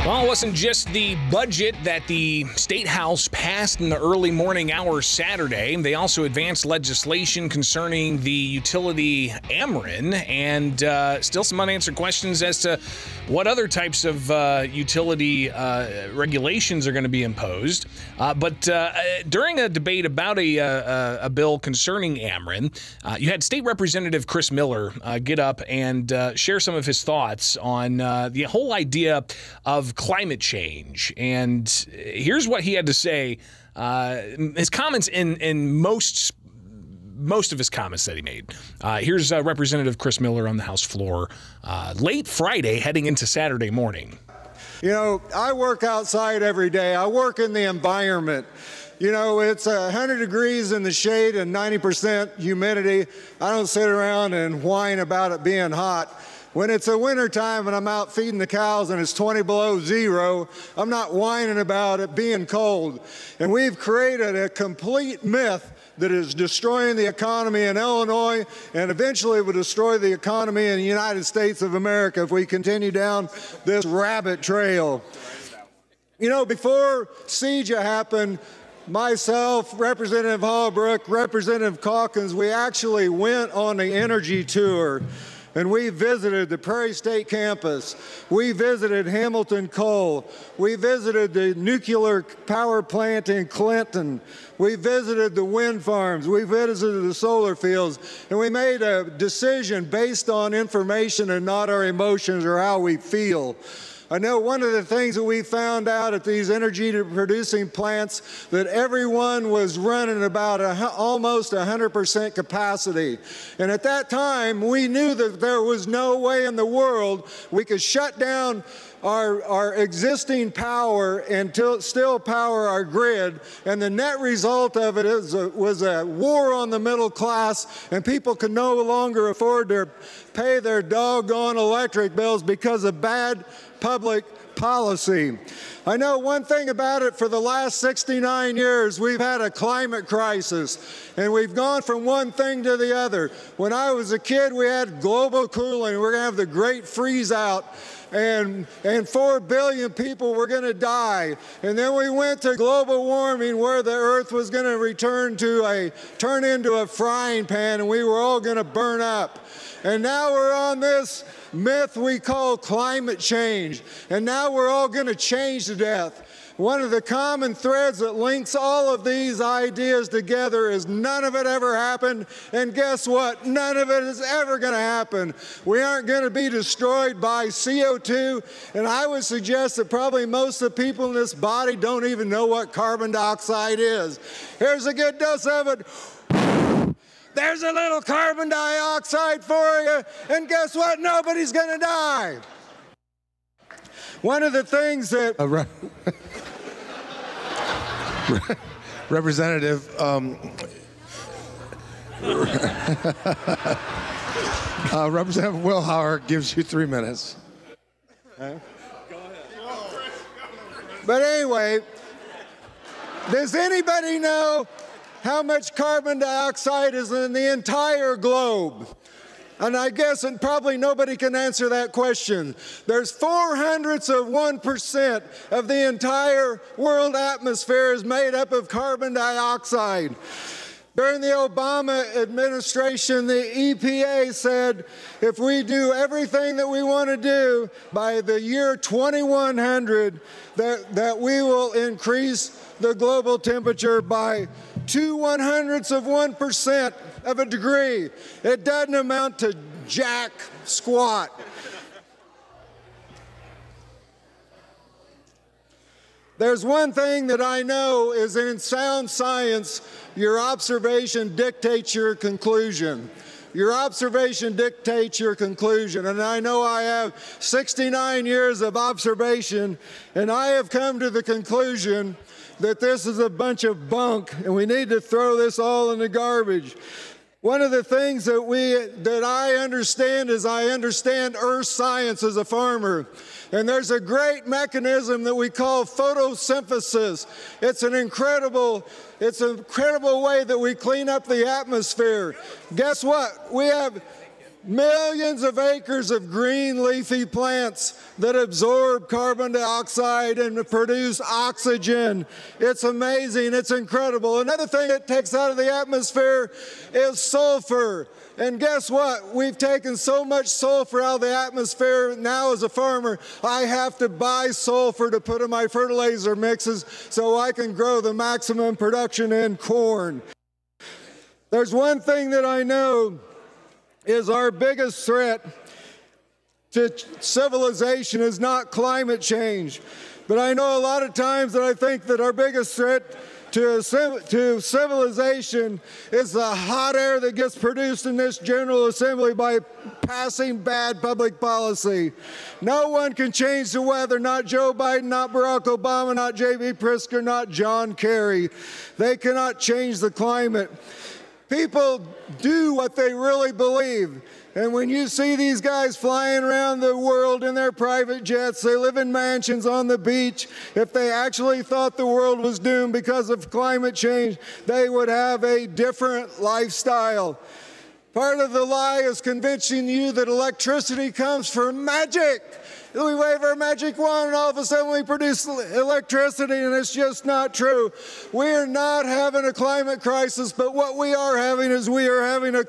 Well, it wasn't just the budget that the State House passed in the early morning hours Saturday. They also advanced legislation concerning the utility Ameren, and still some unanswered questions as to what other types of utility regulations are going to be imposed. But during a debate about a bill concerning Ameren, you had State Representative Chris Miller get up and share some of his thoughts on the whole idea of climate change. And here's what he had to say. His comments in most of his comments that he made. Here's Representative Chris Miller on the House floor late Friday heading into Saturday morning. You know, I work outside every day. I work in the environment. You know, it's 100 degrees in the shade and 90% humidity. I don't sit around and whine about it being hot. When it's a winter time and I'm out feeding the cows and it's 20 below zero, I'm not whining about it being cold. And we've created a complete myth that is destroying the economy in Illinois and eventually will destroy the economy in the United States of America if we continue down this rabbit trail. You know, before CEJA happened, myself, Representative Hallbrook, Representative Calkins, we actually went on the energy tour. And we visited the Prairie State campus. We visited Hamilton Coal. We visited the nuclear power plant in Clinton. We visited the wind farms. We visited the solar fields. And we made a decision based on information and not our emotions or how we feel. I know one of the things that we found out at these energy-producing plants that everyone was running about almost 100% capacity. And at that time, we knew that there was no way in the world we could shut down our existing power and still power our grid. And the net result of it was a war on the middle class, and people could no longer afford to pay their doggone electric bills because of bad public policy. I know one thing about it. For the last 69 years, we've had a climate crisis, and we've gone from one thing to the other. When I was a kid, we had global cooling. We're going to have the great freeze out, and 4 billion people were going to die. And then we went to global warming, where the earth was going to turn into a frying pan, and we were all going to burn up. And now we're on this myth we call climate change, and now we're all going to change to death. One of the common threads that links all of these ideas together is none of it ever happened, and guess what? None of it is ever going to happen. We aren't going to be destroyed by CO2, and I would suggest that probably most of the people in this body don't even know what carbon dioxide is. Here's a good dose of it. There's a little carbon dioxide for you, and guess what? Nobody's going to die. One of the things that... Representative, Representative Wilhauer gives you 3 minutes. Go ahead. But anyway, does anybody know how much carbon dioxide is in the entire globe? And I guess probably nobody can answer that question. There's 0.04% of the entire world atmosphere is made up of carbon dioxide. During the Obama administration, the EPA said if we do everything that we want to do by the year 2100, that we will increase the global temperature by 0.02% of a degree. It doesn't amount to jack squat. There's one thing that I know is that in sound science, your observation dictates your conclusion. Your observation dictates your conclusion. And I know I have 69 years of observation, and I have come to the conclusion that this is a bunch of bunk, and we need to throw this all in the garbage. One of the things that I understand is I understand earth science as a farmer. And there's a great mechanism that we call photosynthesis. It's an incredible way that we clean up the atmosphere. Guess what? millions of acres of green leafy plants that absorb carbon dioxide and produce oxygen. It's amazing, it's incredible. Another thing it takes out of the atmosphere is sulfur. And guess what? We've taken so much sulfur out of the atmosphere. Now as a farmer, I have to buy sulfur to put in my fertilizer mixes so I can grow the maximum production in corn. There's one thing that I know is our biggest threat to civilization is not climate change. But I know a lot of times that I think that our biggest threat to civilization is the hot air that gets produced in this General Assembly by passing bad public policy. No one can change the weather, not Joe Biden, not Barack Obama, not J.B. Pritzker, not John Kerry. They cannot change the climate. People do what they really believe. And when you see these guys flying around the world in their private jets, they live in mansions on the beach. If they actually thought the world was doomed because of climate change, they would have a different lifestyle. Part of the lie is convincing you that electricity comes from magic. We wave our magic wand and all of a sudden we produce electricity, and it's just not true. We're not having a climate crisis, but what we are having is we are having a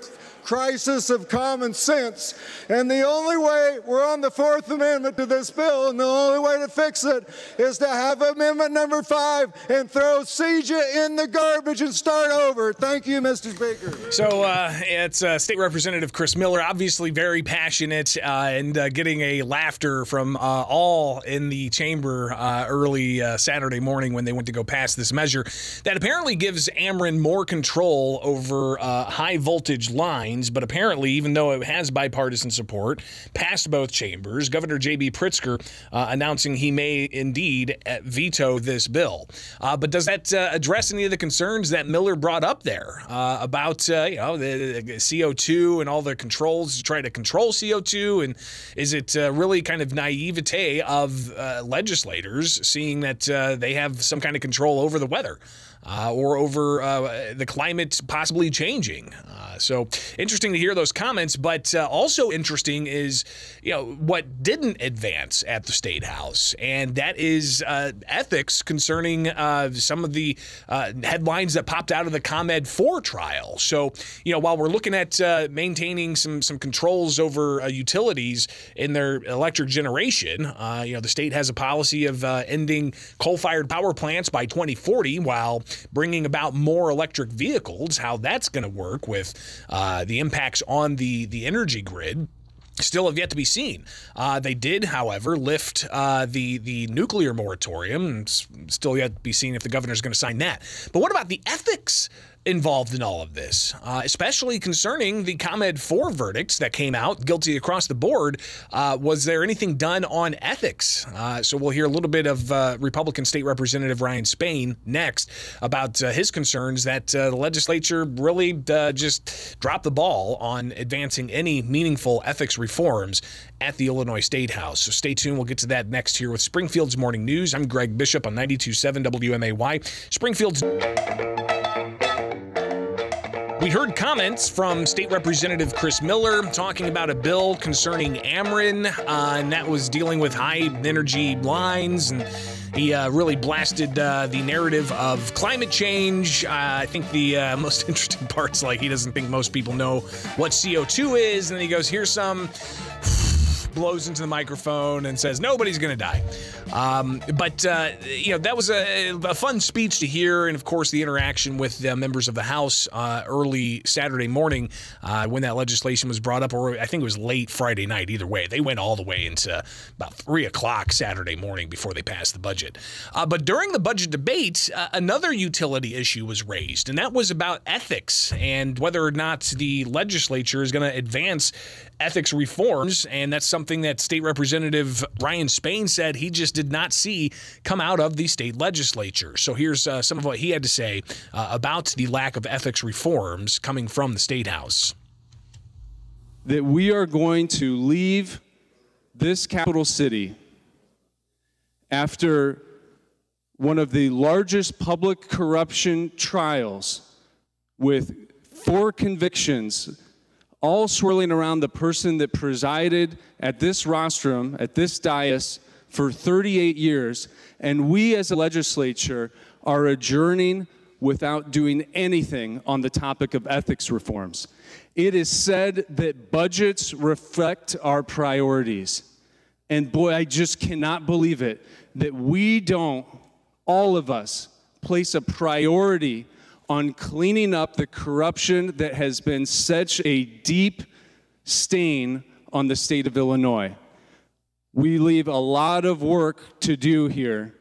crisis of common sense. And the only way, we're on the Fourth Amendment to this bill, and the only way to fix it is to have Amendment number 5 and throw CJA in the garbage and start over. Thank you, Mr. Speaker. So it's State Representative Chris Miller, obviously very passionate and getting a laughter from all in the chamber early Saturday morning when they went to go pass this measure that apparently gives Ameren more control over high voltage lines. But apparently, even though it has bipartisan support, passed both chambers, Governor J.B. Pritzker announcing he may indeed veto this bill. But does that address any of the concerns that Miller brought up there about the CO2 and all the controls to try to control CO2? And is it really kind of naivete of legislators seeing that they have some kind of control over the weather? Or over the climate possibly changing. So interesting to hear those comments, but also interesting is, what didn't advance at the State House, and that is ethics concerning some of the headlines that popped out of the ComEd 4 trial. So, while we're looking at maintaining some controls over utilities in their electric generation, the state has a policy of ending coal-fired power plants by 2040 while bringing about more electric vehicles. How that's going to work with the impacts on the energy grid still have yet to be seen. They did, however, lift the nuclear moratorium. It's still yet to be seen if the governor's going to sign that. But what about the ethics involved in all of this, especially concerning the ComEd 4 verdicts that came out, guilty across the board? Was there anything done on ethics? So we'll hear a little bit of Republican State Representative Ryan Spain next about his concerns that the legislature really just dropped the ball on advancing any meaningful ethics reforms at the Illinois State House. So stay tuned. We'll get to that next here with Springfield's Morning News. I'm Greg Bishop on 92.7 WMAY. Springfield's... We heard comments from State Representative Chris Miller talking about a bill concerning Ameren, and that was dealing with high energy lines, and he really blasted the narrative of climate change. I think the most interesting part's like he doesn't think most people know what CO2 is, and then he goes, here's some... blows into the microphone and says nobody's going to die. But that was a fun speech to hear, and of course the interaction with the members of the House early Saturday morning when that legislation was brought up, or I think it was late Friday night. Either way, they went all the way into about 3 o'clock Saturday morning before they passed the budget. But during the budget debate, another utility issue was raised, and that was about ethics and whether or not the legislature is going to advance ethics reforms, and that's something that State Representative Ryan Spain said he just did not see come out of the state legislature. So here's some of what he had to say about the lack of ethics reforms coming from the State House. That we are going to leave this capital city after one of the largest public corruption trials with 4 convictions all swirling around the person that presided at this rostrum, at this dais, for 38 years, and we as a legislature are adjourning without doing anything on the topic of ethics reforms. It is said that budgets reflect our priorities. And boy, I just cannot believe it, that we don't, all of us, place a priority on cleaning up the corruption that has been such a deep stain on the state of Illinois. We leave a lot of work to do here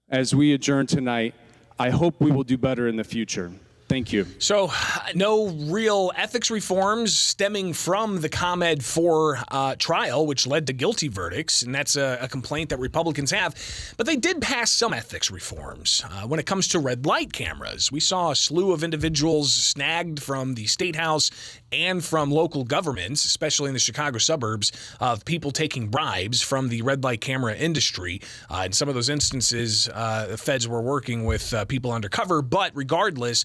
as we adjourn tonight. I hope we will do better in the future. Thank you. So, no real ethics reforms stemming from the ComEd 4 trial, which led to guilty verdicts, and that's a complaint that Republicans have. But they did pass some ethics reforms. When it comes to red light cameras, we saw a slew of individuals snagged from the State House and from local governments, especially in the Chicago suburbs, of people taking bribes from the red light camera industry. In some of those instances, the feds were working with people undercover, but regardless,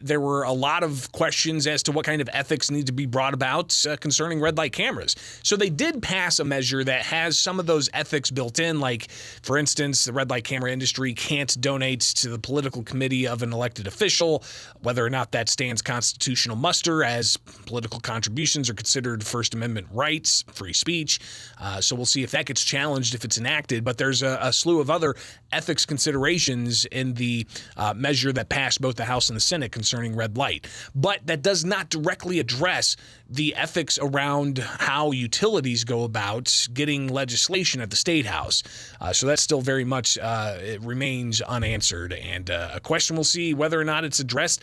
there were a lot of questions as to what kind of ethics need to be brought about concerning red light cameras. So they did pass a measure that has some of those ethics built in, like, for instance, the red light camera industry can't donate to the political committee of an elected official, whether or not that stands constitutional muster, as political contributions are considered First Amendment rights, free speech. So we'll see if that gets challenged if it's enacted. But there's a slew of other ethics considerations in the measure that passed both the House and the Senate concerning red light. But that does not directly address the ethics around how utilities go about getting legislation at the State House. So that's still very much, it remains unanswered. And a question we'll see whether or not it's addressed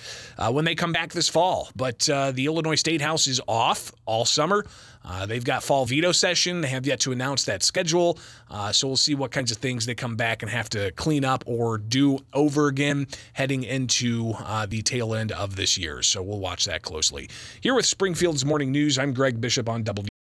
when they come back this fall. But the Illinois State House is off all summer. They've got fall veto session. They have yet to announce that schedule. So we'll see what kinds of things they come back and have to clean up or do over again heading into the tail end of this year. So we'll watch that closely. Here with Springfield's Morning News, I'm Greg Bishop on